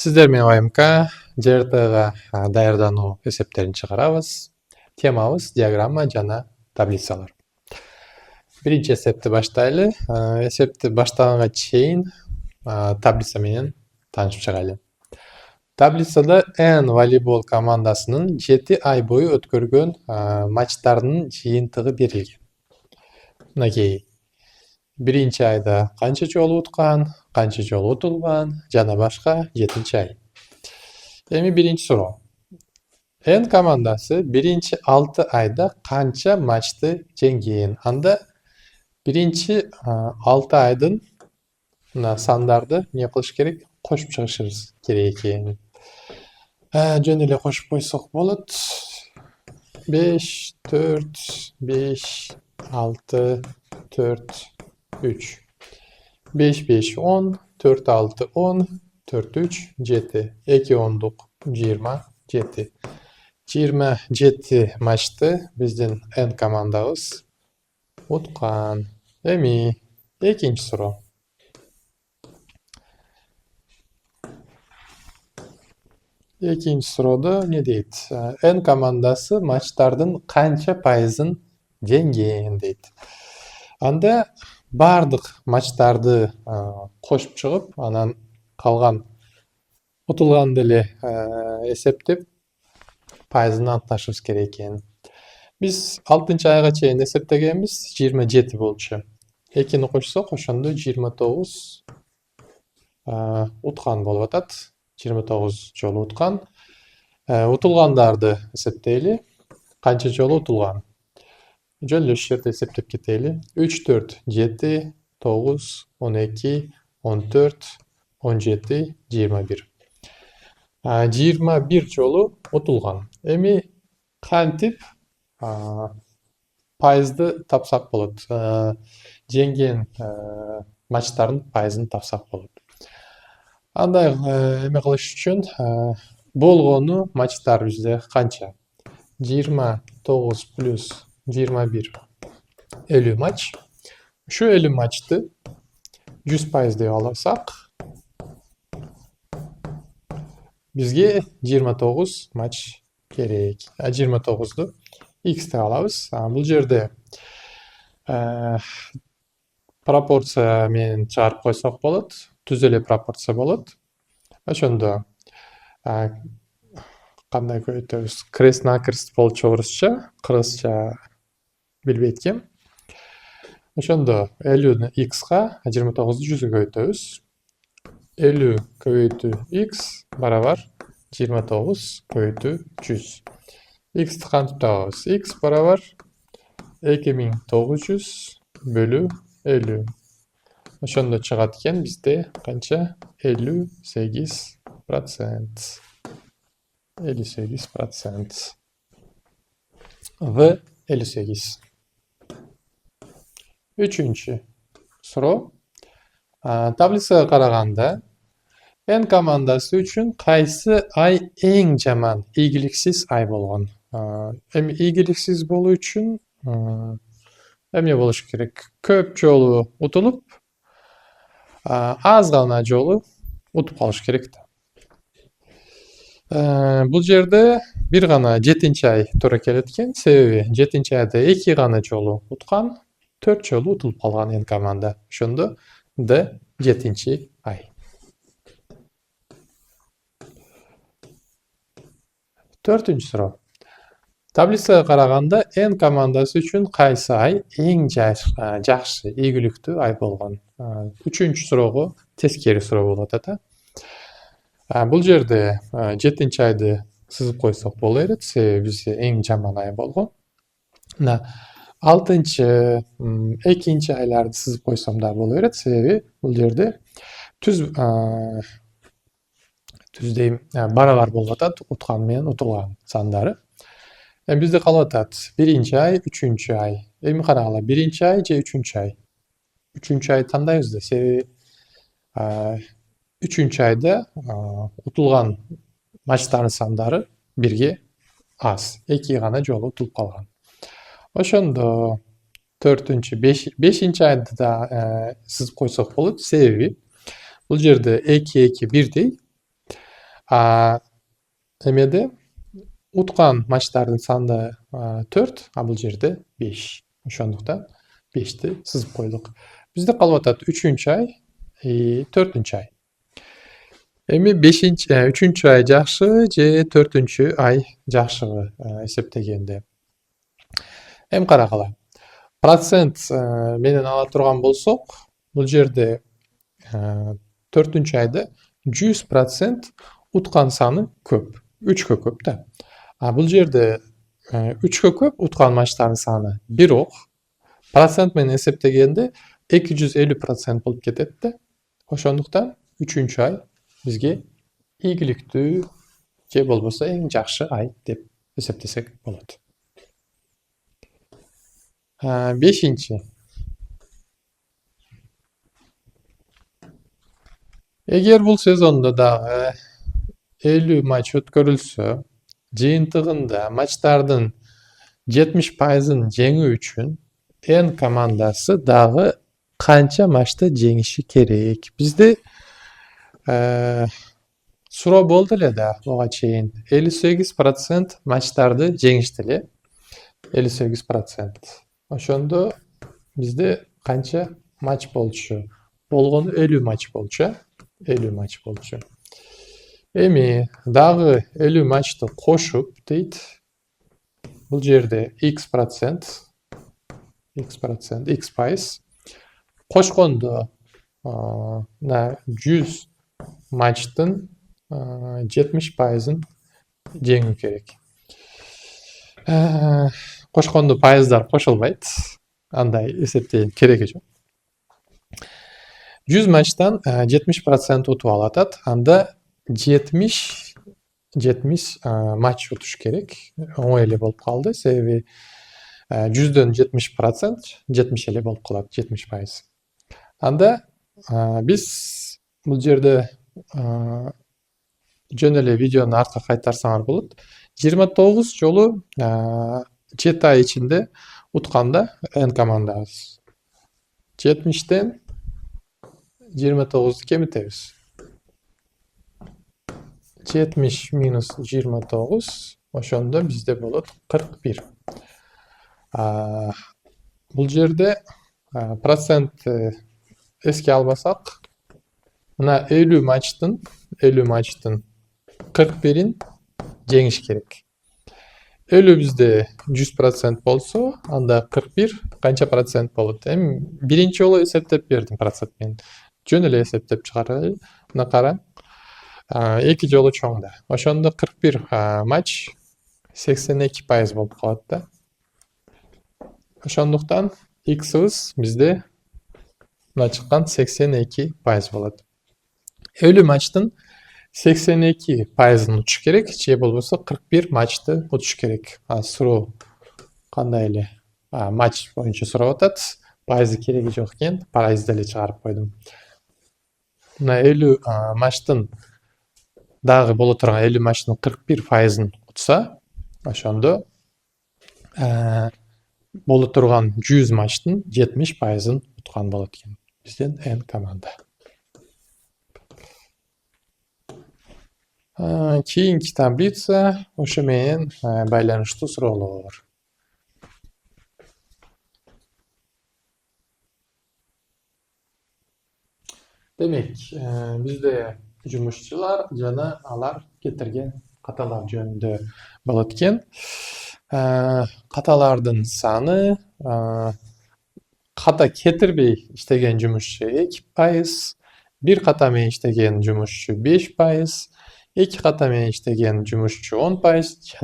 Сиздер менен ОМК ЖРТга даярдануу эсептерин чыгарабыз. Темабыз диаграмма жана таблицалар. Биринчи эсепти баштайлы. Эсепти баштаганга чейин таблица менен таанышып чыгайлы. Таблицада N волейбол командасынын 7 ай бою өткөргөн матчтарынын жыйынтыгы берилген. Мынакей биринчи айда канча жолу уткан, канча жолу утулган жана башка 7-чи ай. Эми биринчи суроо. N командасы биринчи 6 айда канча матчты жеңген? Анда биринчи 6 айдын сандарды не кылыш керек? Кошуп чыгышыбыз керек экен. Жөн эле кошуп койсок болот. 5, 4, 5, 6, 4, 3. 5, 5, 10, 4, 6, 10, 4, 3, 7. 2 ондук 27. 27 матчты биздин N командабыз уткан. Эми экинчи суроо. Экинчи суроодо не дейт? N командасы матчтардын канча пайызын жеңген дейт. Анда бардык матчтарды кошуп чыгып, анан калган утулганды эле эсептеп, пайызын аныкташыбыз керек экен. Биз 6-чы айга чейин эсептегенбиз 27 болчу. Экини кошсок, ошондо 29 уткан болуп атат. 29 жолу уткан. Утулгандарды эсептейли. Канча жолу утулган? Жөн эле ушул жерде эсептеп кетели. 3, 4, 7, 9, 12, 14, 17, 21. 21 жолу утулган. Эми кантип пайызды тапсак болот? Жеңген матчтардын пайызын тапсак болот. Андай эме кылыш үчүн болгону матчтар бизде канча? 29 плюс 21 50 матч. Şu 50 матчты 100% деп алсак, бизге 29 матч керек. 29ду x деп алабыз. Бул жерде пропорция менен чыгарып койсок болот. Түз эле пропорция болот. Ошондо кандай көбөйтөбүз? Крест-накрест болчу орусча, кыргызча билбейт экенмин. Ошондо 50-ны x-га, 29-ду 100-гө көбөйтөбүз. 50 көбөйтүү x барабар 29 көбөйтүү 100. X-ти кантип табабыз? X барабар 2900 бөлүү 50. Ошондо чыгат экен бизде канча? 58%. 58%. В 58. Үчүнчү суроо. Таблицага караганда N командасы үчүн кайсы ай эң жаман, ийгиликсиз ай болгон? Эми ийгиликсиз болуу үчүн эмне болуш керек? Көп жолу утулуп, аз гана жолу утуп калыш керек да. Бул жерде бир гана 7-чи ай туура келет экен. Себеби 7-чи айда 2 гана жолу уткан, 4 жолу утулуп калган N команда. Ошондо D 7-чи ай. Төртүнчү суроо. Таблицага караганда N командасы үчүн кайсы ай эң жакшы, ийгиликтүү ай болгон? Үчүнчү суроого тескери суроо болот ата. Бул жерде 7-чи айды сызып койсок боло берет, себеби бизде эң жаман ай болгон. 6-чы, 2-чи айларды сызып койсом да боло берет, себеби бул жерде түз дейм, барабар болуп атат уткан менен утулган сандары. Бизде калып атат 1-чи ай, 3-чү ай. Эми карагыла, 1-чи ай же 3-чү ай? 3-чү ай тандайбыз да, себеби 3-чү айда утулган матчтардын сандары бирге аз. 2 гана жолу утулуп калган. Ошондо 4-чү, 5-чи айды да сызып койсок болот, себеби бул жерде 2, 2 бирдей. Эмеде уткан матчтардын саны 4, а бул жерде 5. Ошондуктан 5ти сызып койдук. Бизде калып атат 3-чү ай, 4-чү ай. Эми 3-чү ай жакшы же 4-чү ай жакшыбы эсептегенде. Эми карагыла. Процент менен ала турган болсок, бул жерде 4-чү айда 100% уткан саны көп. 3кө көп да. А бул жерде 3кө көп уткан матчтардын саны. Бирок процент менен эсептегенде 250% болуп кетет да. Ошондуктан 3-чү ай бизге ийгиликтүү же болбосо эң жакшы ай деп эсептесек болот. 5-чи. Эгер бул сезондо дагы 50 матч өткөрүлсө, жыйынтыгында матчтардын 70%ын жеңүү үчүн N командасы дагы канча матчты жеңиши керек? Бизде суроо болду эле да буга чейин. 58% матчтарды жеңишти эле. 58%. Ошондо бизде канча матч болчу? Болгону 50 матч болчу. 50 матч болчу. Эми дагы 50 матчты кошуп дейт. Бул жерде X пайыз. Кошкондо 100 матчтын 70%ын жеңүү керек. Кошкондо пайыздар кошулбайт. Андай эсептеген кереги жок. 100 матчтан 70% утуп алатат. Анда 70 матч утуш керек. Оңой эле болуп калды. Себеби 100дөн 70% 70 эле болуп калат. 70%. Анда биз бул жерде жөн эле видеону артка кайтарсаңар болот. 29 жолу 7 ай ичинде утканда N командабыз. 70тен 29'u кемитебиз. 70 минус 29 ошондо бизде болот 41. Бул жерде процент эске албасак, мына 50 матчтын 41'ин жеңиш керек. 50 бизде 100% болсо, анда 41 канча процент болот? Эми биринчи жолу эсептеп бердим процентмен. Жөн эле эсептеп чыгаралы. Мына кара. 2 жолу чоң да. Ошондо 41 матч 82% болуп калат да. Ошондуктан X'ыбыз бизде мына чыккан 82% болот. 50 матчтын 82%ын утуш керек, же болбосо 41 матчты утуш керек. Суроо кандай эле матч боюнча сурап атат. Пайызы кереги жок экен, пайызды эле чыгарып койдум. Мына 50 матчтын дагы боло турган 50 матчтын 41%ын утса, ошондо боло турган 100 матчтын 70%ын уткан болот экен. Бизден N команда. Кийинки таблица ошо менен байланыштуу суроолор. Демек, бизде жумушчулар жана алар кетирген каталар жөнүндө болот экен. Каталардын саны ката кетирбей иштеген жумушчу 2%, бир ката менен иштеген жумушчу 5%, 2 ката менен иштеген жумушчу 10%,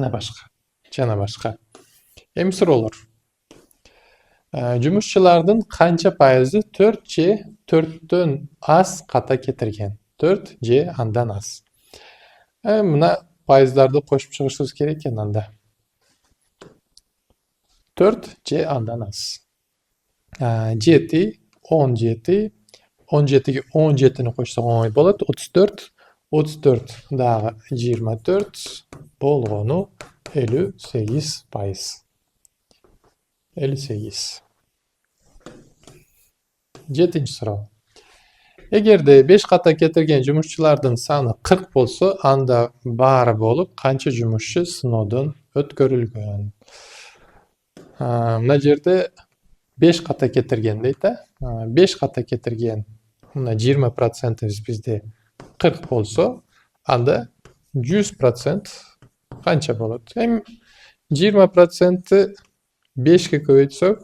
жана башка. Эми суроолор. Жумушчулардын канча пайызы 4 же 4төн аз ката кетирген? 4 же андан аз. Мына пайыздарды кошуп чыгышыбыз керек экен анда. 4 же андан аз. 7, 17, 17ге 17-ни кошсок оңой болот. 34, 34 дагы 24 болгону 58%. 58. 7-ci суроо. Эгерде 5 ката кетирген жумушчулардын саны 40 болсо, анда баары болуп канча жумушчу сыноодон өткөрүлгөн? Мына жерде 5 ката кетирген дейт. 5 ката кетирген мына 20% бизде 40 болсо, анда 100% канча болот? Эми 20% 5ке көбөйтсөк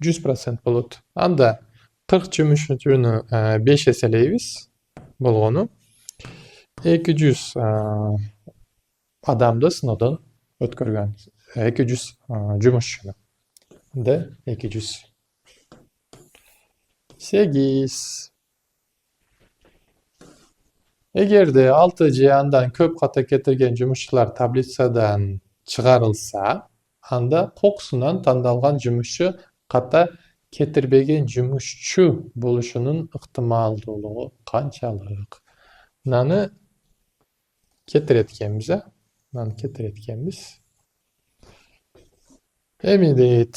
100% болот. Анда 40 жумушчуну 5 эселейбиз, болгону 200 адамды сыноодон өткөргөн. 200 жумушчуну. Анда 200. 8. Эгерде 6 же андан көп ката кетирген жумушчулар таблицадан чыгарылса, анда кокусунан тандалган жумушчу ката кетирбеген жумушчу болушунун ыктымалдуулугу канчалык? Мынаны кетирет экенбиз. Эми дейт,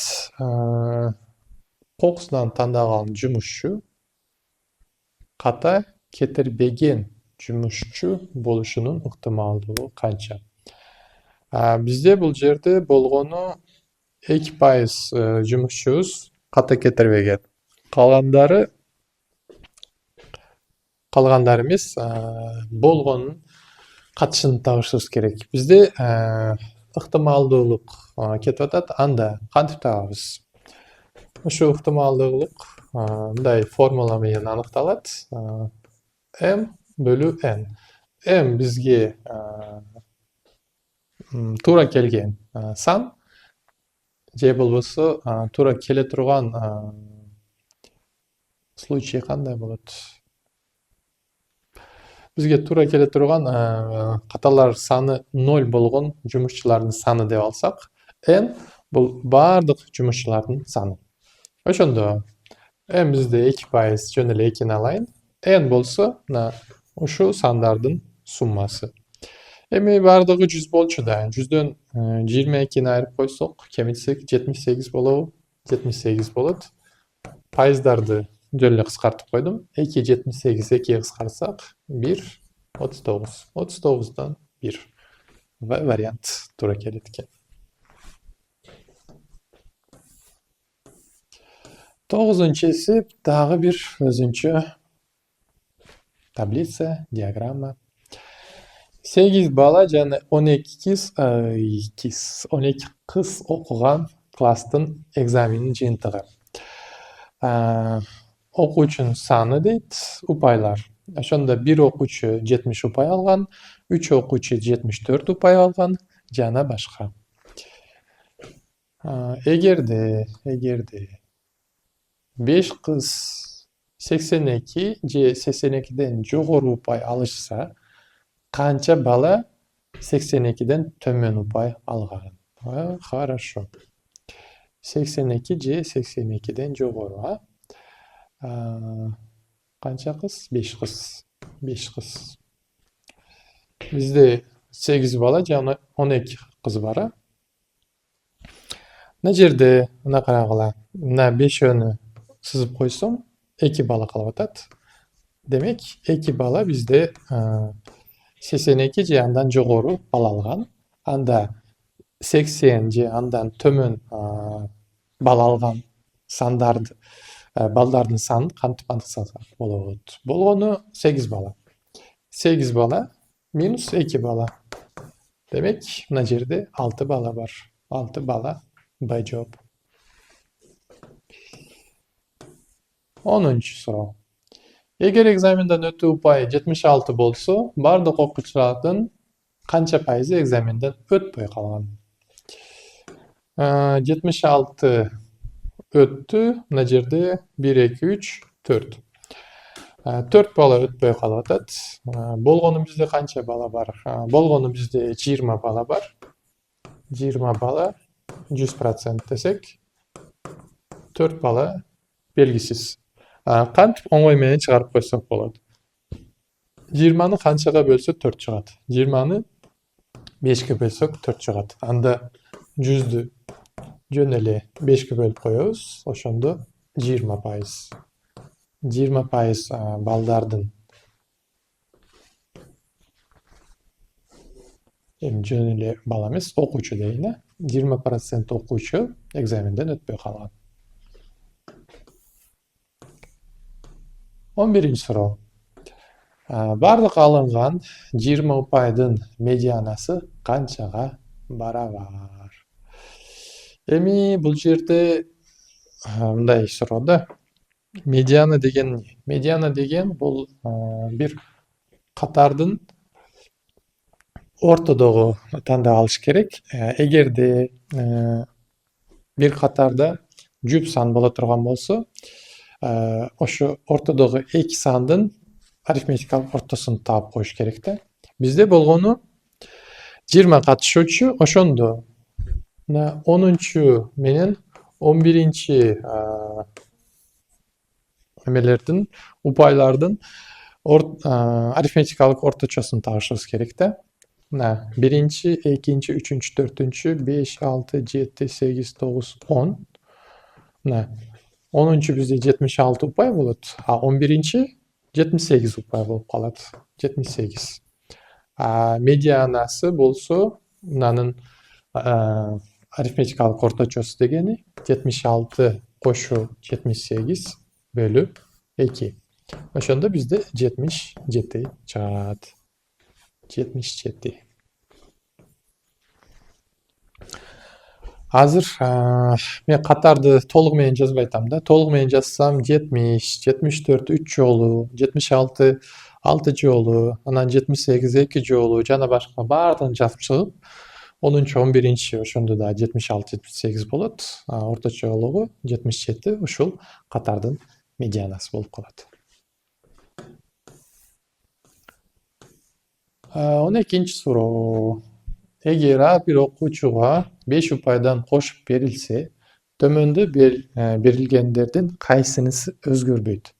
кокусунан тандалган жумушчу ката кетирбеген жумушчу болушунун ыктымалдуулугу канча? Бизде бул жерде болгону 2% жумушчубуз ката кетирбеген. Калгандары эмес, болгонун катышын табышыбыз керек. Бизде ыктымалдуулук кетип атат, анда кантип табабыз? Ошо ыктымалдуулук мындай формула менен аныкталат. M бөлү N. M бизге туура келген сан, же болбосо туура келе турган случай кандай болот? Бизге туура келе турган каталар саны 0 болгон жумушчулардын саны деп алсак, N бул бардык жумушчулардын саны. Ошондо M бизде 2% жөн эле 2-ни алайын. N болсо, мына ушул сандардын суммасы. Эми бардыгы 100 болчу да. 100дөн 22-ни айырып койсок, кемитсек 78 болобу? 78 болот. Пайыздарды жөн эле кыскартып койдум. 2 78 2 кыскартсак 1 39. 39дон 1 вариант туура келет экен. 9-нчу эсеп дагы бир өзүнчө таблица, диаграмма. 8 бала жана 12 кыз окуган класстын экзаменинин жыйынтыгы. Окуучунун саны дейт, упайлар. Ошондо 1 окуучу 70 упай алган, 3 окуучу 74 упай алган, жана башка. Эгерде 5 кыз 82 же 82ден жогору упай алышса, канча бала 82ден төмөн упай алган? Хорошо. 82 же 82ден жогору, канча кыз? 5 кыз. 5 кыз. Бизде 8 бала жана 12 кыз бар. Мына жерде мына карагыла. Мына 5өөнү сызып койсом, 2 бала калып атат. Демек, 2 бала бизде 82 же андан жогору бала алган. Анда 80 же андан төмөн бала алган сандарды, балдардын санын кантип аныктасак болот? Болгону 8 бала. 8 бала минус 2 бала. Демек, мына жерде 6 бала бар. 6 бала Б жооп. 10-нчу суроо. Эгер экзаменден өтүү упайы 76 болсо, бардык окуучулардын канча пайызы экзаменден өтпөй калган? 76 өттү. Мына жерде 1 2 3 4. 4 бала өтпөй калып атат. Болгону бизде канча бала бар? Болгону бизде 20 бала бар. 20 бала 100% десек, 4 бала белгисиз. Кантип оңой менен чыгарып койсок болот? 20-ны канчага бөлсөк 4 чыгат? 20-ны 5ке бөлсөк 4 чыгат. Анда 100дү жөн эле 5ке бөлүп коебуз. Ошондо 20%. 20% балдардын жөн эле бала эмес, окуучу дейин, 20% окуучу экзаменден өтпөй калган. 11-ci суроо. Бардык алынган 20 упайдын медианасы канчага барабар? Эми бул жерде мындай суроо да. Медиана деген бул бир катардын ортодогу тандап алыш керек. Эгерде бир катарда жүп сан боло турган болсо, ошо ортодогу эки сандын арифметикалык ортосун таап коюш керек да. Бизде болгону 20 катышуучу, ошондо 10 менен 11 эмелердин, упайлардын арифметикалык орточосун табышыбыз керек да. 1, 2, 3, 4, 5, 6, 7, 8, 9, 10. 10 бизде 76 упай болот, а 11 78 упай болуп калат. 78. Медианасы болсо, мынанын арифметикалык орточосу дегени 76 кошу 78 бөлүп 2. Ошондо бизде 77 чыгат. 77. Азыр мен катарды толук менен жазбай атам да. Толук менен жазсам 70, 74 3 жолу, 76 6 жолу, анан 78 2 жолу жана башка баардыгын жазып чыгып, 10, 11 ошондо да 76 78 болот. Орточолугу 77, ушул катардын медианасы болуп калат. 12-ci суроо. Эгер ар бир окуучуга 5 упайдан кошуп берилсе, төмөндө берилгендердин кайсынысы өзгөрбөйт?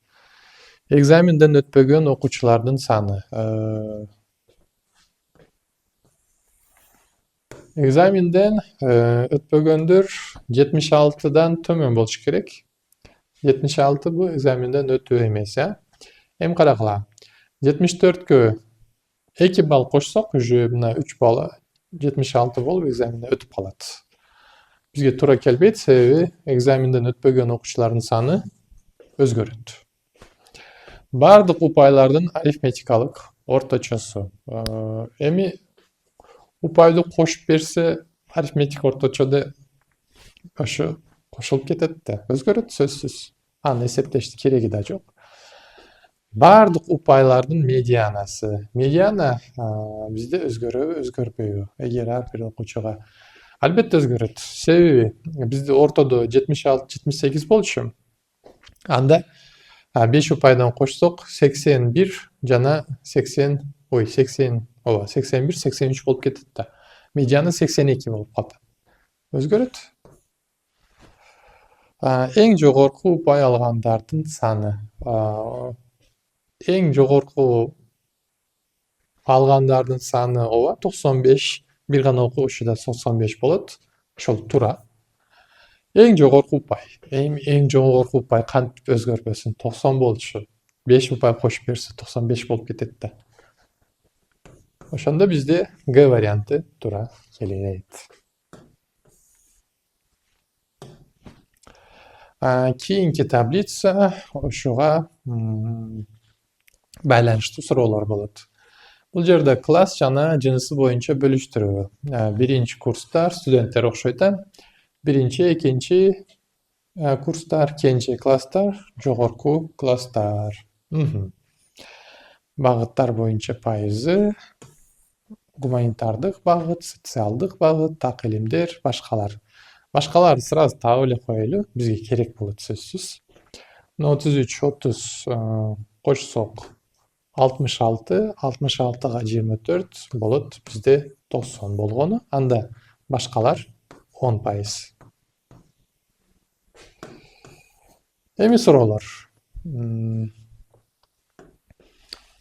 Экзаменден өтпөгөн окуучулардын саны. Экзаменден өтпөгөндөр 76-дан төмөн болуш керек. 76 бул экзаменден өтүү эмес, Эми карагыла. 74кө 2 балл кошсок, уже мына 3 балл 76 болуп экзаменден өтүп калат. Бизге туура келбейт, себеби экзаменден өтпөгөн окуучулардын саны өзгөрөт. Бардык упайлардын арифметикалык орточосу. Эми упайды кошуп берсе, арифметик орточодо ошо кошулуп кетет да, өзгөрөт сөзсүз. Аны эсептештин кереги да жок. Бардык упайлардын медианасы. Медиана бизде өзгөрөбү, өзгөрбөйбү? Эгер ар бир окуучуга албетте өзгөрөт. Себеби бизде ортодо 76-78 болчу. Анда 5 упайдан кошсок 81 жана 81 83 болуп кетет да. Медиана 82 болуп калат. Өзгөрөт. Эң жогорку упай алгандардын саны. Эң жогорку алгандардын саны 95, бир гана окуучуда 95 болот. Ошол туура. Эң жогорку упай. Эң жогорку упай кантип өзгөрбөсүн? 90 болчу. 5 упай кошуп берсе 95 болуп кетет да. Ошондо бизде Г варианты туура келет. Кийинки таблица ошуга байланыштуу суроолор болот. Бул жерде класс жана жынысы боюнча бөлүштүрүү. Биринчи курстар студенттер окшойт. Биринчи, экинчи курстар, кенже класстар, жогорку класстар. Багыттар боюнча пайызы, гуманитардык багыт, социалдык багыт, так илимдер, башкалар. Башкаларды сразу таап эле коелу, бизге керек болот сөзсүз. 33, 30 кошсок 66, 66га 24 болот, бизде 90 болгону. Анда башкалар 10%. Эми суроолор.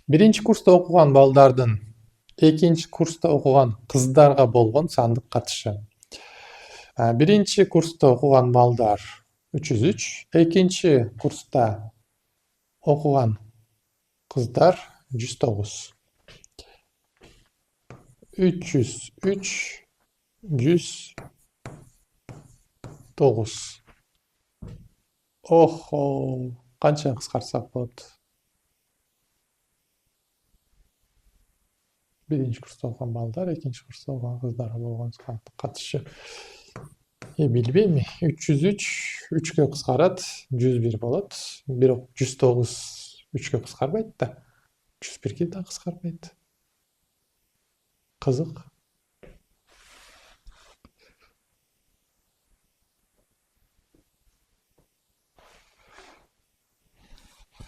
Биринчи курста окуган балдардын экинчи курста окуган кыздарга болгон сандык катышы. Биринчи курста окуган балдар 303, экинчи курста окуган кыздар 109. 303 109. Охо, канча кыскартсак болот? Биринчи курста окуган балдар, экинчи курста окуган кыздар болгон катышы. Билбейм. 303 3кө кыскарат, 101 болот. Бирок 109 3кө кыскарбайт да. 101ге да кыскарбайт. Кызык.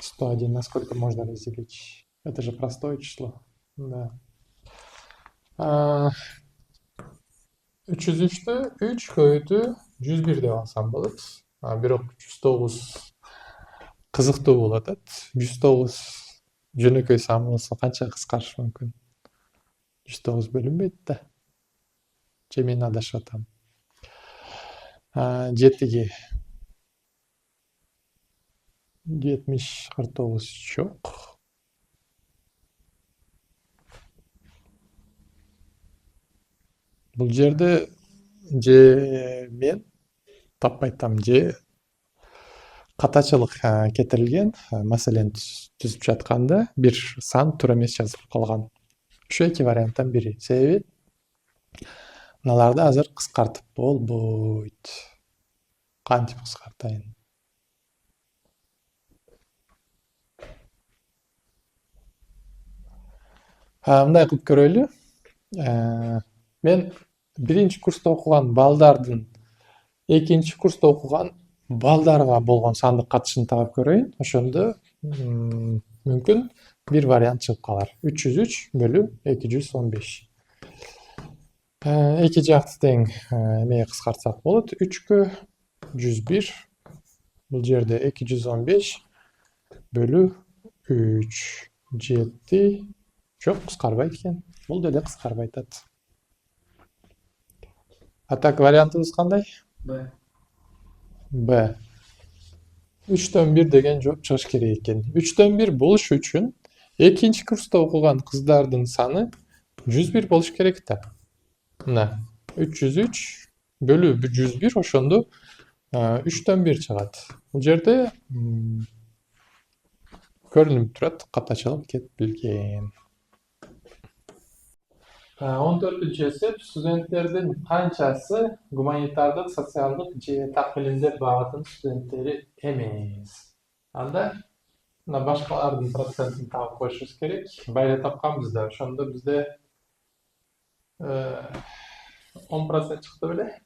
Сто один. Насколько можно разделить? Это же простое число. Да. 303'tü 3 көйүтү 101 деп алсам болот. Бирок 109 кызыктуу болуп атат. 109 жөнөкөй сан болсо канча кыскарышы мүмкүн? 109 бөлүнбөйт да. Же мен адашып атам. 7'ге 70 49 жок. Бул жерде же мен таппай атам, же катачылык кетирилген. Маселени түзүп жатканда бир сан туура эмес жазылып калган. Ошо эки варианттан бири. Себеби мыналарды азыр кыскартып болбойт. Кантип кыскартайын? Мындай кылып көрөлү. Мен биринчи курста окуган балдардын экинчи курста окуган балдарга болгон сандык катышын табып көрөйүн. Ошондо мүмкүн бир вариант чыгып калар. 303 бөлү 215. Эки жакты тең эмеге кыскартсак болот. 3кө 101. Бул жерде 215 бөлү 3 7. Жок, кыскарбайт экен. Бул деле кыскарбай атат. Так, вариантыбыз кандай? Б. Б. 3'төн 1 деген жооп чыгыш керек экен. 3'төн 1 болуш үчүн экинчи курста окуган кыздардын саны 101 болуш керек да. Мына 303 бөлү 101, ошондо 3'төн 1 чыгат. Бул жерде көрүнүп турат, катачылык кетпилген. 14-чү эсеп: студенттердин канчасы гуманитардык, социалдык же так билимдер багытынын студенттери эмес? Анда мына башкалардын процентин таап коюшубуз керек. Байла тапканбыз да, ошондо бизде 10% чыкты беле?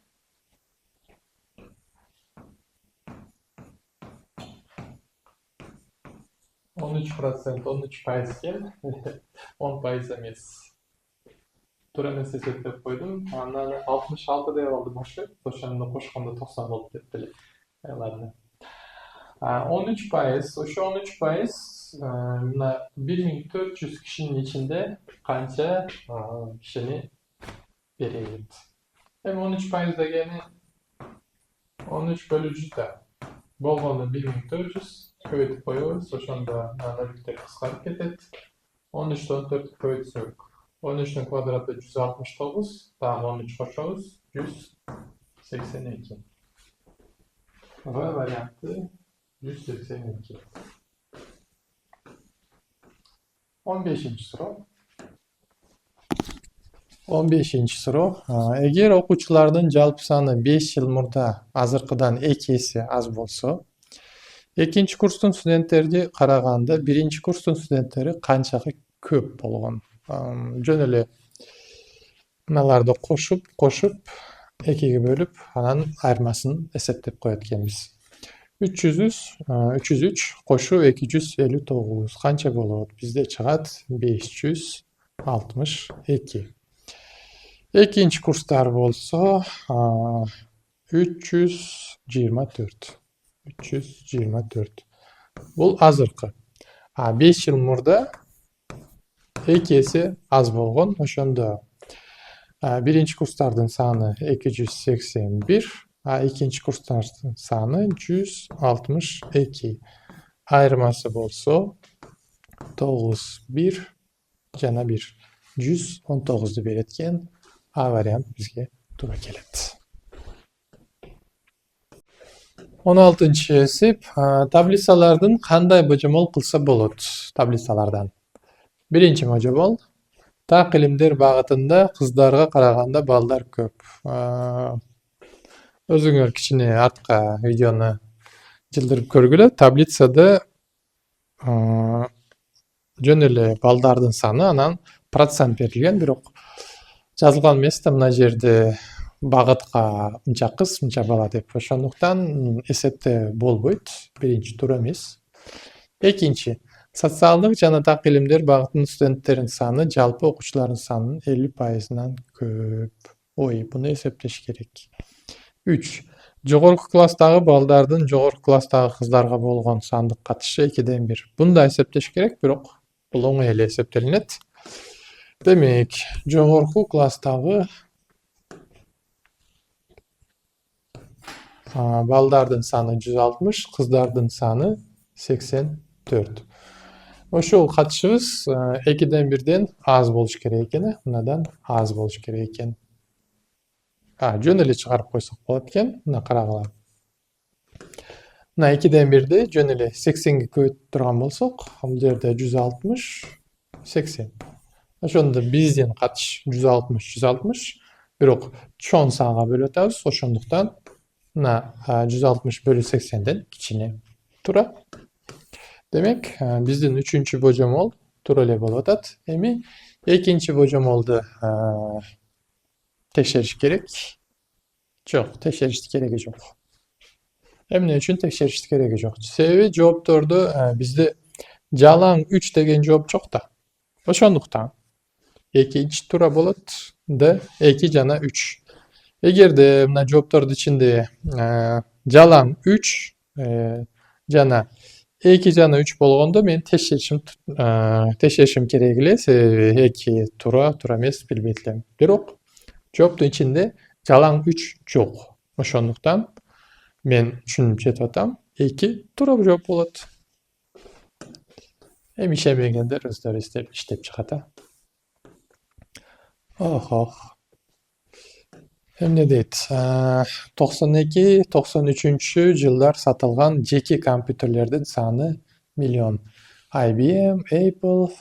13%, 13% экен. 10% эмес. Туура эмес эсептеп койдум. Анан 66 деп алдым ошо. Ошондо кошкондо 90 болуп кетти эле. Ладно. 13%, ошо 13% мына 1400 кишинин ичинде канча кишини берет? Эми 13% дегени 13 бөлү 100 да. Болгону 1400 көбөйтүп коебуз. Ошондо нөлүктөр кыскарып кетет. 13'төн 14 көбөйтсөк 13'тün kvadratı 169, daha 13 koşuyoruz, 182. V variantı 182. 15. soru. 15 soru. Эгер окуучулардын жалпы саны 5 жыл мурда азыркыдан 2 эсе аз болсо, экинчи курстун студенттерди караганда биринчи курстун студенттери канчага көп болгон? Жөн эле мыналарды кошуп 2ге бөлүп, анан айырмасын эсептеп коет экенбиз. 303 кошу 259 канча болот? Бизде чыгат 562. Экинчи курстар болсо 324. 324. Бул азыркы. 5 жыл мурда 2 эсе аз болгон. Ошондо биринчи курстардын саны 281, экинчи курстардын саны 162. айырмасы болсо 9 1 жана 1 119'du берет экен. А вариант бизге туура келет. 16-cı эсеп. Таблицалардын кандай божомол кылса болот? Таблицалардан. Биринчи божомол. Так илимдер багытында кыздарга караганда балдар көп. Өзүңөр кичине артка видеону жылдырып көргүлө. Таблицада жөн эле балдардын саны анан процент берилген, бирок жазылган эмес да мына жерде багытка мынча кыз, мынча бала деп. Ошондуктан эсепте болбойт. Биринчи туура эмес. Экинчи, социалдык жана так илимдер багытынын студенттеринин саны жалпы окуучулардын санынын 50%-нан көп. Буну эсептеш керек. 3. Жогорку класстагы балдардын жогорку класстагы кыздарга болгон сандык катышы 2-1. Буну да эсептеш керек, бирок бул оңой эле эсептелинет. Демек, жогорку класстагы балдардын саны 160, кыздардын саны 84. Ошол катышыбыз 2-1ден аз болуш керек экен, мынадан аз болуш керек экен. Жөн эле чыгарып койсок болот экен, мына карагыла. Мына 2-1де жөн эле 80ге көбөйтүп турган болсок, бул жерде 160, 80. Ошондо биздин катыш 160, 160. Бирок чоң санга бөлүп атабыз, ошондуктан мына 160 бөлү 80ден кичине. Туура. Демек, биздин 3-чү божомол туура эле болуп атат. Эми экинчи божомолду текшериш керек. Жок, текшериш кереги жок. Эмне үчүн текшериш кереги жок? Себеби жооптордо бизде жалаң 3 деген жооп жок да. Ошондуктан экинчи туура болот. 2 жана 3. Эгерде мына жооптордун ичинде жалаң 3 жана 2 жана 3 болгондо мен текшеришим керек эле, себеби 2 туура эмес билбейт элем. Бирок жооптун ичинде жалаң 3 жок. Ошондуктан мен түшүнүп жетип атам, 2 туура жооп болот. Эми ишенбегендер өздөрү иштеп чыгат. Эмне дейт? 92-93 жылдар сатылган жеке компьютерлердин саны миллион. IBM, Apple,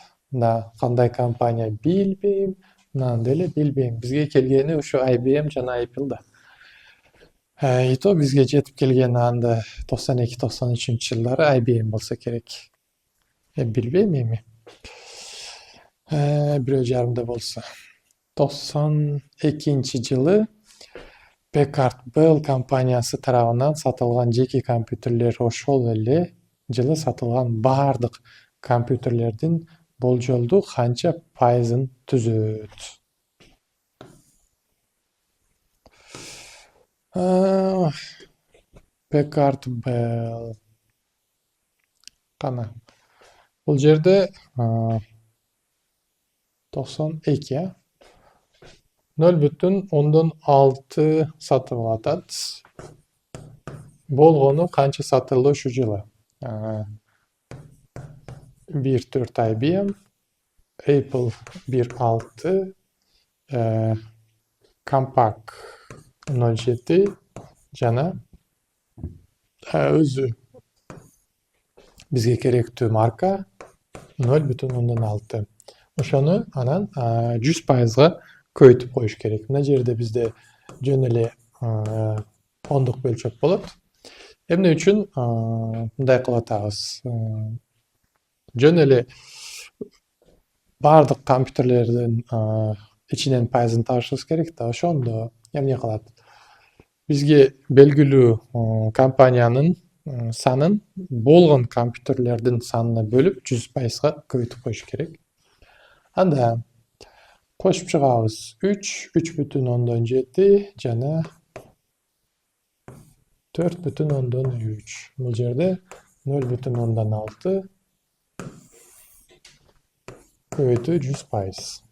кандай компания билбейм, мынаны деле билбейм. Бизге келгени ушу IBM жана Apple да. То бизге жетип келген анда 92-93 жылдары IBM болсо керек. Билбейм эми. Бирөө жарымда болсо. 92 жылы Packard Bell компаниясы тарабынан сатылган жеке компьютерлер ошол эле жылы сатылган бардык компьютерлердин болжолдуу канча пайызын түзөт? Packard Bell. Кана. Бул жерде 92, 0,6 сатып атат. Болгону канча сатылды ушу жылы? 1,4 IBM, Apple 1,6, Compaq 0,7 жана өзү бизге керектүү марка 0,6. Ошону анан 100%га көбөйтүп коюш керек. Мына жерде бизде жөн эле ондук бөлчөк болот. Эмне үчүн мындай кылып атабыз? Жөн эле бардык компьютерлердин ичинен пайызын табышыбыз керек да. Ошондо эмне кылат? Бизге белгилүү компаниянын санын болгон компьютерлердин санына бөлүп 100%га көбөйтүп коюш керек. Анда кошуп чыгабыз. 3,7 жана 4,3. Бул жерде 0,6 көбөйтүү 100%.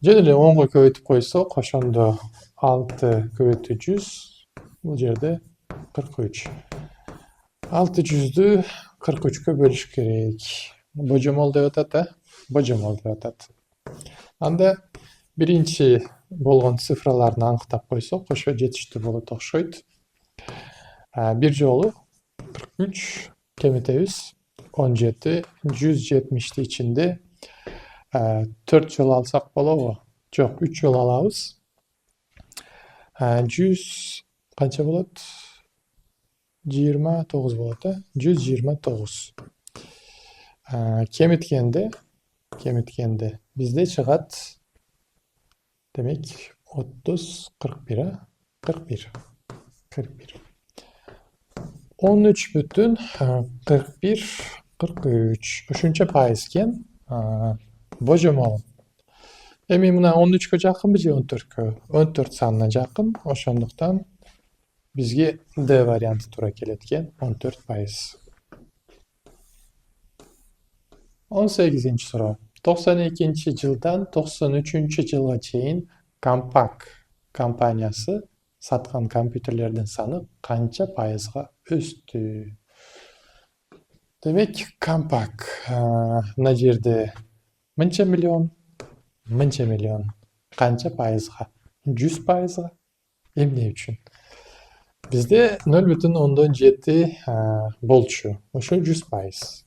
Жөн эле 10го көбөйтүп койсок, ошондо 6 көбөйтүү 100. Бул жерде 43. 600'dü 43'kө bölüш керек. Божомол деп атат, божомол деп атат. Анда биринчи болгон цифраларын аныктап койсок, ошо жетиштүү болот окшойт. Бир жолу 43 кеметебиз 17, 170'ti içinde 4 жол алсак болобу? Жок, 3 жол алабыз. 100 канча болот? 29 болот, 129. Кемиткенде бизде чыгат, демек 30, 41, 41. 13 бүтүн 41, 43. Ушунча пайыз экен. Божомол. Эми мына 13кө жакынбы же 14кө? 14 санына жакын. Ошондуктан бизге D варианты туура келет экен. 14%. 18-ci суроо. 92-жылдан 93-жылга чейин Compaq компаниясы саткан компьютерлердин саны канча пайызга өстү? Демек, Compaq мына жерде мынча миллион, канча пайызга? 100%га? Эмне үчүн? Бизде 0,7 болчу. Ошо 100%.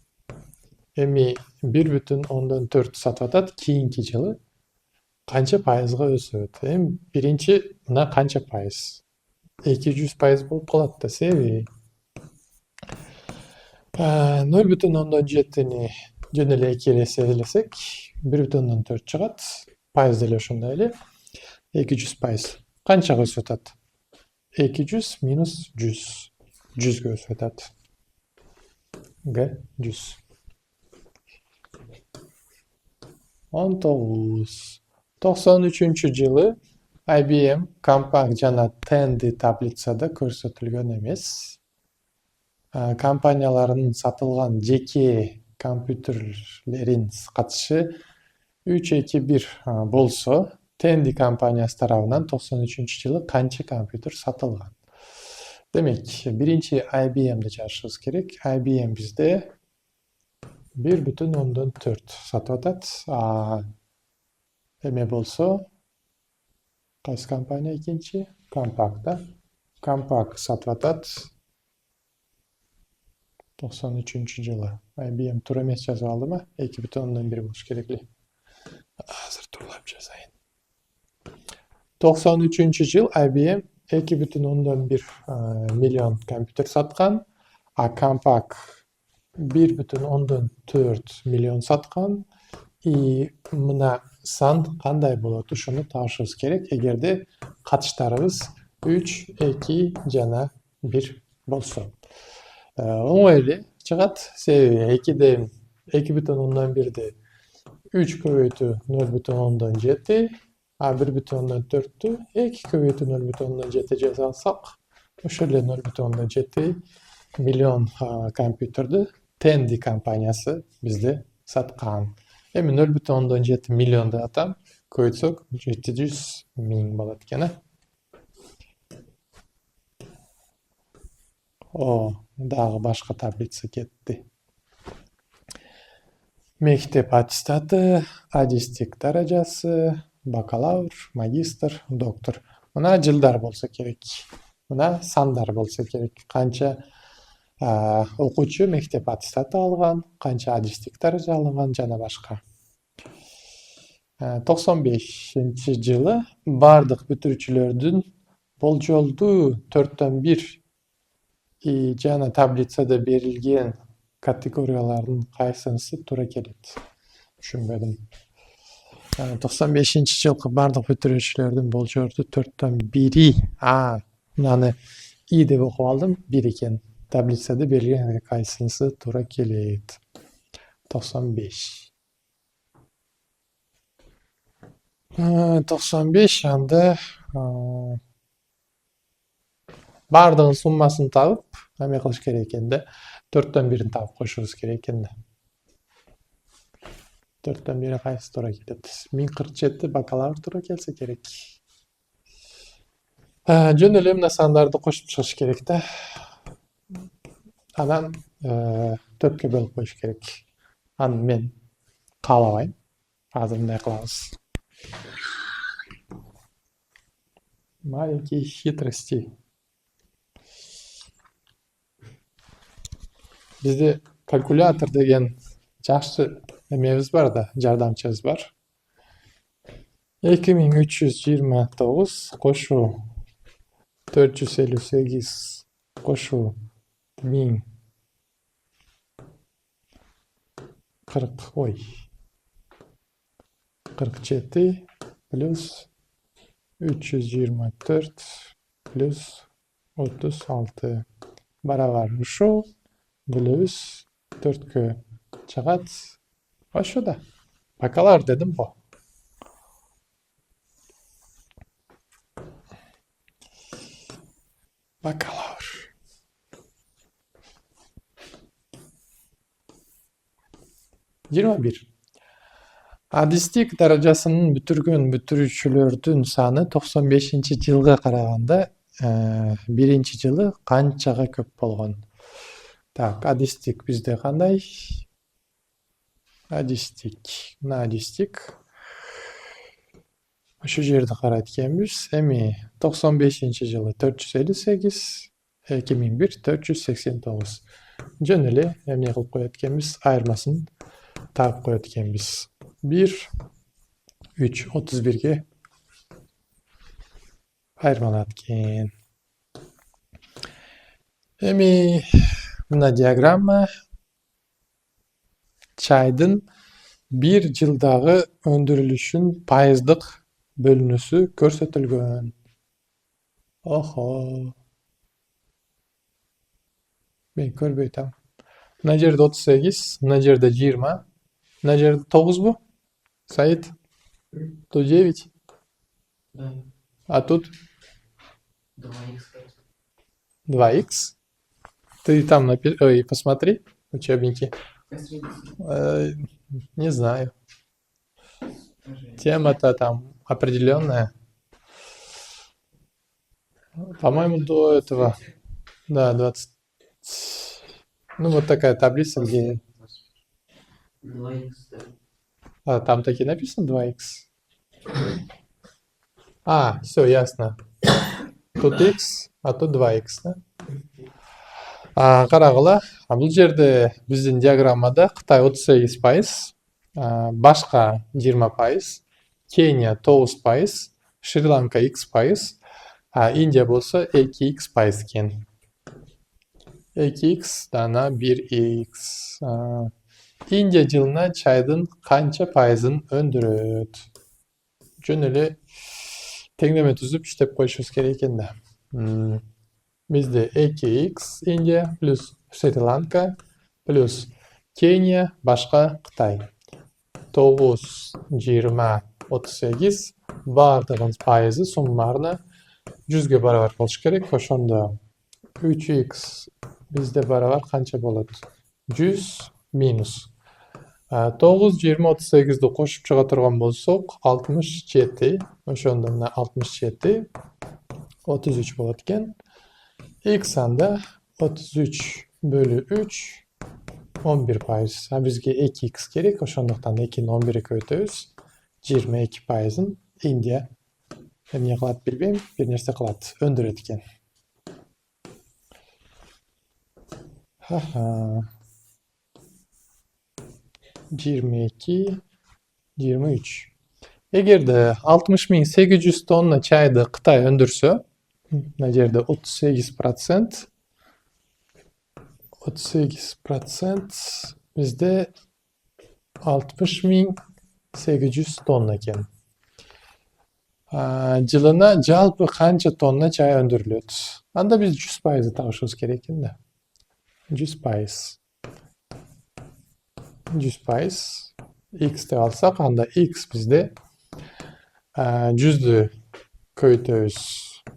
Эми 1,4 сатып атат, кийинки жылы канча пайызга өсөт? Эми биринчи мына канча пайыз? 200% болуп калат да, себеби 0,7-ни жөн эле 2 эле эсептелесек, 1,4 чыгат. Пайыз деле ошондой эле. 200%. Канчага өсүп атат? 200 минус 100. 100гө өсүп атат. Г 100. 19. 93-жылы IBM, Compaq жана Tandy таблицада көрсөтүлгөн эмес. Компанияларынын сатылган жеке компьютерлерин катышы 3-2-1 болсо, Tandy компаниясы тарабынан 93-жылы канча компьютер сатылган? Демек, биринчи IBM'ди чачышыбыз керек. IBM бизде 1,4 сатып атат. Эме болсо, кайсы компания экинчи? Compaq да. Compaq сатып атат 93-жылы. IBM туура эмес жазып алдымы? 2,1 болуш керек эле. Азыр тууралап жазайын. 93-жыл IBM 2,1 миллион компьютер саткан, а Compaq 1,4 миллион саткан. И мына сан кандай болот? Ушуну табышыбыз керек. Эгерде катыштарыбыз 3, 2 жана 1 болсо. Оңой эле чыгат. Себеби 2,1ди 3 көбөйтүү 0,7, а 1,4'tü 2 көбөйтүү 0,7 жаза алсак, ошол эле 0,7 миллион компьютерди Tandy компаниясы бизде саткан. Эми 0,7 миллион деп атам, көбөйтсөк 700 миң болот экен. Дагы башка таблица кетти. Мектеп аттестаты, адистик даражасы, бакалавр, магистр, доктор. Мына жылдар болсо керек. Мына сандар болсо керек. Канча окуучу мектеп аттестаты алган, канча адистик даража алган жана башка. 95-жылы бардык бүтүрүүчүлөрдүн болжолдуу 4/1 жана таблицада берилген категориялардын кайсынысы туура келет? Түшүнбөдүм. 95-жылкы бардык бүтүрүүчүлөрдүн болжолдуу 4/1. Мынаны И деп окуп алдым, 1 экен. Таблицада берилген кайсынысы туура келет? 95. 95 анда бардыгын суммасын табып, эме кылыш керек экен да. 4/1 табып койушубуз керек экен да. 4/1 кайсы туура келет? 1047 бакалавр туура келсе керек. Жөн эле мына сандарды кошуп чыгыш керек да. Анан 4кө бөлүп коюш керек. Аны мен каалабайм. Азыр мындай кылабыз. Маленькие хитрости. Бизде калькулятор деген жакшы эмебиз бар да, жардамчыбыз бар. 2329 кошуу 458 кошуу 1040 47 плюс 324 плюс 36 барабар ушул бөлөбүз 4кө чыгат. Ошо да. Бакалавр дедим го. Бакалавр. Жыйырма бир. Адистик даражасын бүтүргөн бүтүрүүчүлөрдүн саны 95-жылга караганда биринчи жылы канчага көп болгон? Так, адистик бизде кандай? Адистик. Мына адистик. Ошол жерди карайт экенбиз. Эми 95-жылы 458, 2001 489. Жөн эле эмне кылып коет экенбиз? Айырмасын таап коет экенбиз. 1 3 31ге айырмаланат экен. Эми мына диаграмма чайдын бир жылдагы өндүрүлүшүн пайыздык бөлүнүүсү көрсөтүлгөн. Охо. Мен көрбөй атам. Мына жерде 38, мына жерде 20, мына жерде 9бу? Саид? Тут 9. Да, А тут 2х. 2х. Ты там посмотри учебники. Не знаю. Тема-то там определенная. По-моему, до этого. Да, 20. Ну, вот такая таблица, где... 2х. А, там таки написано 2х. А, все, ясно. Тут x, а тут 2х, да? Карагыла, бул жерде биздин диаграммада Кытай 38%, башка 20%, Кения 9%, Шри-Ланка x%, а Индия болсо 2x% экен. 2x дана 1x. Индия жылына чайдын канча пайызын өндүрөт? Жөн эле теңдеме түзүп иштеп коюшубуз керек экен да. Bizde 2x India plus Sri Lanka plus Kenya başka Kıtay. 9, 20, 38 бардығын пайызы суммарны 100ге барабар болуш керек. Ошондо 3x бизде барабар канча болот? 100 минус 9, 20, 38ди кошуп чыга турган болсок 67. Ошондо мына 67 33 болот экен. X anda 33 bölü 3 11%. Bizge 2x gerek. Ошондуктан 2'nin 11'e көйтөбүз. 22%'ын Индия эмне кылат билбейм, бир нерсе кылат, өндүрөт экен. 22, 23. Эгерде 60.800 тонна чайды Кытай өндүрсө, мына жерде 38%, 38% bizde 60.800 tonna eкен. Жылына жалпы канча тонна чай өндүрүлөт? Анда биз 100%ы табышыбыз керек экен да. 100%. 100% x деп алсак, анда x бизде 100'дү көйтөбүз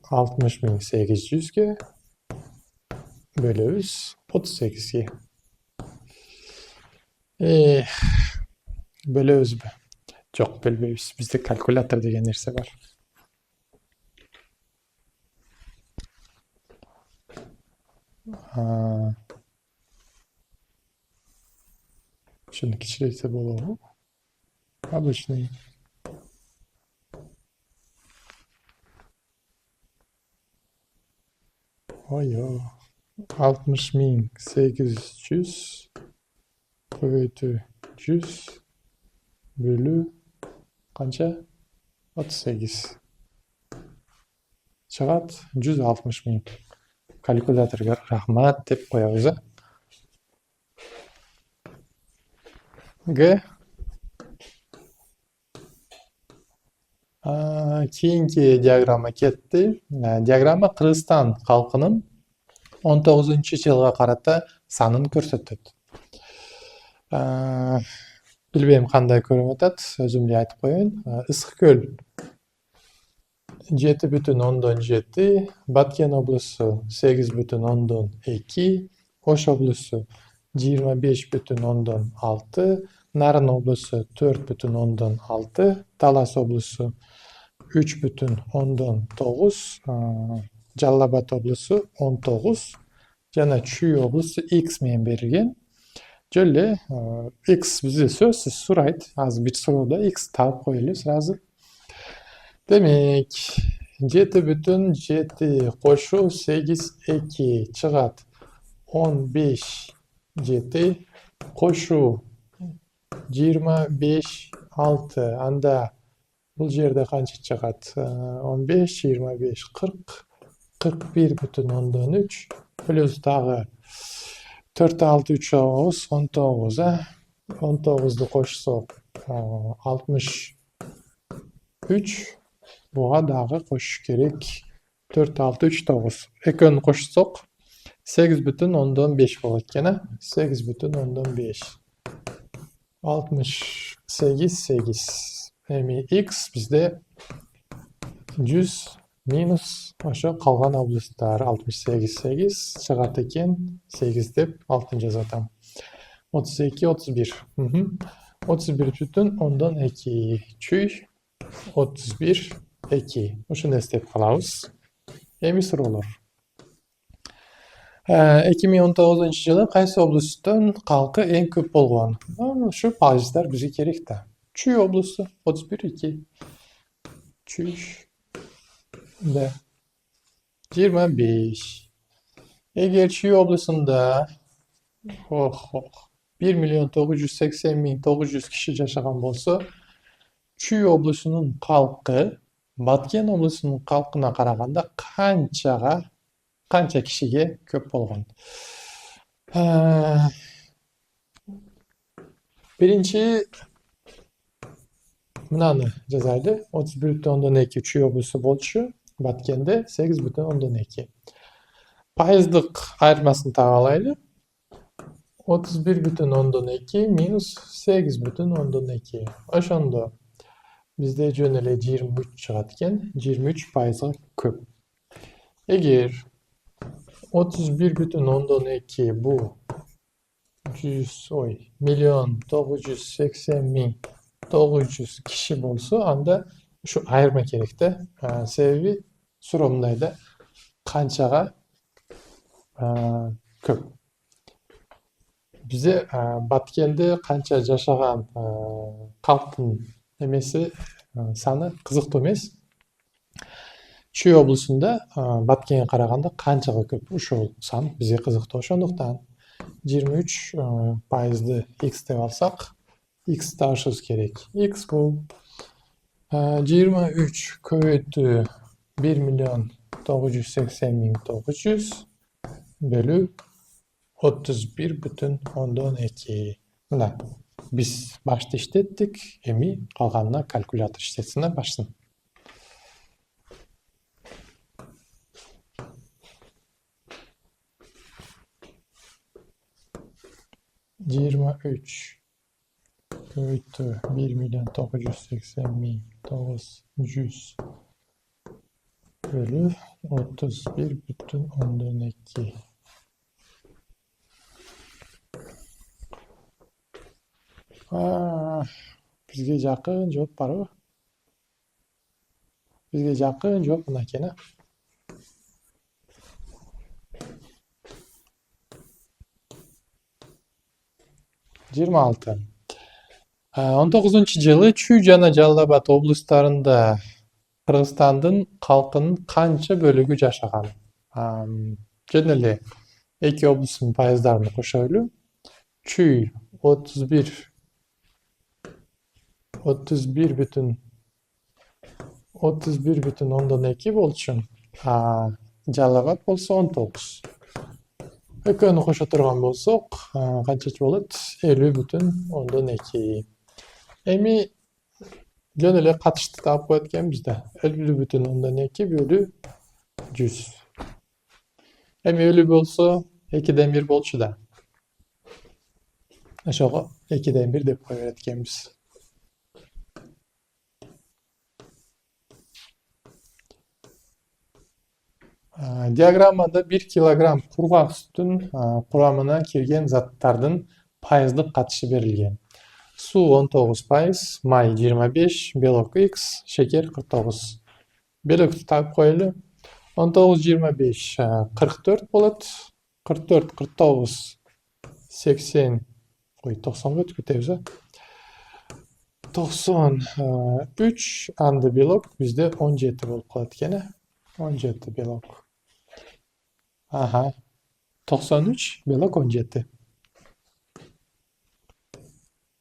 60.800'ге бөлөбүз 38'ге. Бөлөбүзбү? Жок, бөлбөйбүз. Бизде калькулятор деген нерсе бар. Şunu кичирейтсе болобу? Обычный. Ой, 60.800 көбөйтүү 100 бөлүү канча? 38. Чыгат 160.000. Калькуляторго рахмат деп коебуз. Г. Кийинки диаграмма кетти. Диаграмма Кыргызстан калкынын 19-жылга карата санын көрсөтөт. Билбейм кандай көрүнүп атат, өзүм эле айтып коеюн. Ысык көл 7,7, Баткен облусу 8,2, Ош облусу 25,6, Нарын облусу 4,6, Талас облусу 3,9, Жалал Абад облусу 19 жана Чүй облусу X менен берилген. Жөле X бизде сөзсүз сурайт. Азыр бир суроодо X таап коелу сразу. Демек, 7,7 кошу 8,2 чыгат 15,7 кошу 25,6. Анда бул жерде канча чыгат? 15, 25, 40, 41,3 плюс дагы 4, 6, 3, 9, 19. 19ду кошсок 63. Буга дагы кошуш керек. 4, 6, 3, 9. Экөөнү кошсок 8,5 болот экен. 8,5. 68, 8. Эми X бизде 100 минус ошо калган облустар 68, 8 чыгат экен. 8 деп алтын жазып атам. 32, 31. 31,2. Чүй 31, 2. Ушуну эстеп калабыз. Эми суроолор. 2019-жылы кайсы облустун калкы эң көп болгон? Ушу пайыздар бизге керек да. Чүй облусу 31, 2. Чүй да 25. Эгер Чүй облусунда 1.980.900 киши жашаган болсо, Чүй облусунун калкы Баткен облусунун калкына караганда канча кишиге көп болгон? Биринчи мынаны жазайлы. 31,2 Чүй облусу болчу, Баткенде 8,2. Пайыздык айырмасын таап алайлы. 31,2 минус 8,2. Ошондо бизде жөн эле 23 чыгат экен. 23 пайызга көп. Эгер 31,2 бул 1.980.900 киши болсо, анда ушу айырма керек да. Себеби суроо мындай да, канчага көп. Бизде Баткенде канча жашаган калктын эмеси саны кызыктуу эмес. Чүй облусунда Баткенге караганда канчага көп? Ушул сан бизге кызыктуу. Ошондуктан 23 пайызды X деп алсак, X табышыбыз керек. X бул 23 көбөйтүү 1.980.900 бөлүү 31,2. Мына биз башты иштеттик, эми калганына калькулятор иштетсин башын. 23 kötü 1.980.900 bölü 31,2. Bizge жақын жоқ бар ғой. Bizge жақын жоқ мына екен. 26. 19-жылы Чүй жана Жалал Абад облустарында Кыргызстандын калкынын канча бөлүгү жашаган? Жөн эле эки облустун пайыздарын кошойлу. Чүй 31 бүтүн ондон 2 болчу. Жалал Абад болсо 19. Экөөнү кошо турган болсок, канчачы болот? 50 бүтүн ондон 2. Эми жөн эле катышты таап коет экенбиз да. 50 бүтүн ондон 2 бөлү 100. Эми 50 болсо 2ден 1 болчу да. Ошого 2ден 1 деп кое берет экенбиз. Диаграммада 1 килограмм кургак сүттүн курамына кирген заттардын пайыздык катышы берилген. Суу 19%, май 25, белок X, шекер 49. Белокту таап коелу. 19-25 44 болот. 44 49 80 90 өткүтөбүз. 93 анды белок бизде 17 болуп калат экен. 17 белок. 93 белок 17.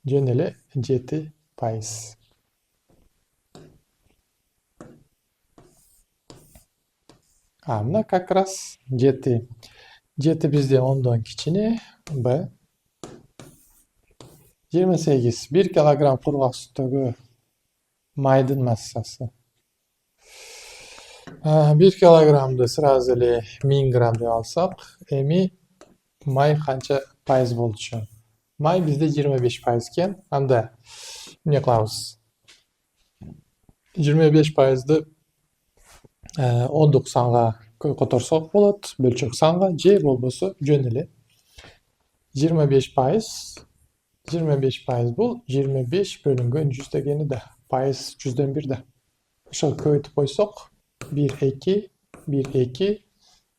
Жөн эле 7%. Мына как раз 7. 7 бизде 10дон кичине. Б. 28. 1 килограмм кургак сүттөгү майдын массасы. 1 килограммды сразу эле 1000 грамм деп алсак, эми май канча пайыз болчу? Май бизде 25% экен. Анда эмне кылабыз? 25%ды 10дук санга которсок болот, бөлчөк санга, же болбосо жөн эле 25%. 25% бул 25 бөлүнгөн 100 дегени да. Пайыз 100дөн 1 да. Ошо көбөйтүп койсок 1 2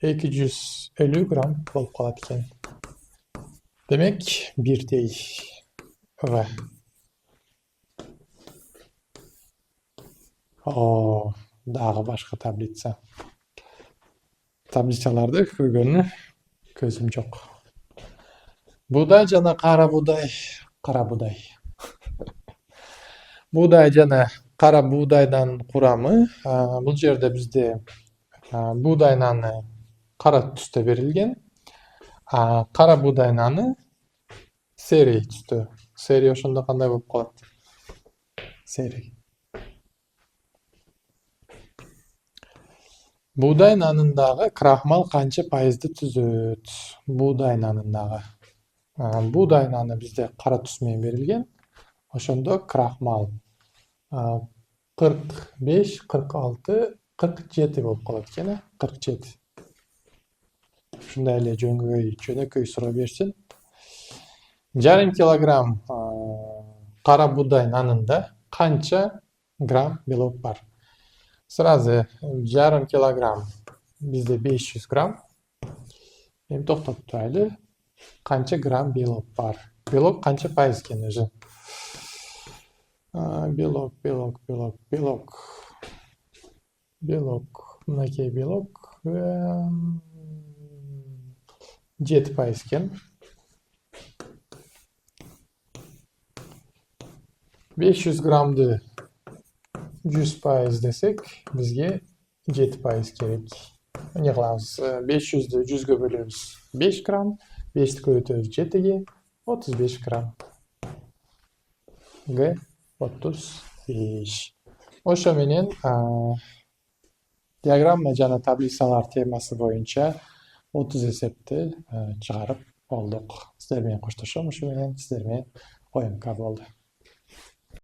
250 грамм болуп калат экен. Демек, 1 В. Дагы башка таблица. Таблицаларды көргөнү көзүм жок. Буудай жана кара буудай. Буудай жана кара буудайдын курамы. Бул жерде бизде буудай наны кара түстө берилген. Кара буудай наны серый түстө. Серый ошондо кандай болуп калат? Серый. Буудай нанындагы крахмал канча пайызды түзөт? Буудай нанындагы. Буудай наны бизде кара түс менен берилген. Ошондо крахмал 45, 46, 47 болуп калат экен. 47. Ушундай эле жөнөкөй суроо берсин. 1,5 килограмм кара буудай нанында канча грамм белок бар? Сразу 1,5 килограмм бизде 500 грамм. Эми токтоп турайлы. Канча грамм белок бар? Белок канча пайыз экен өзү? Белок. Мынакей белок 7% экен. 500 граммды 100% десек, бизге 7% керек. Эмне кылабыз? 500ды 100гө бөлөбүз 5 грамм, 5ти көбөйтөбүз 7ге, 35 грамм. Г 35. Ошо менен диаграмма жана таблицалар темасы боюнча 30 эсепти чыгарып болдук. Сиздер менен коштошом, ошо менен сиздер менен ОМК болду.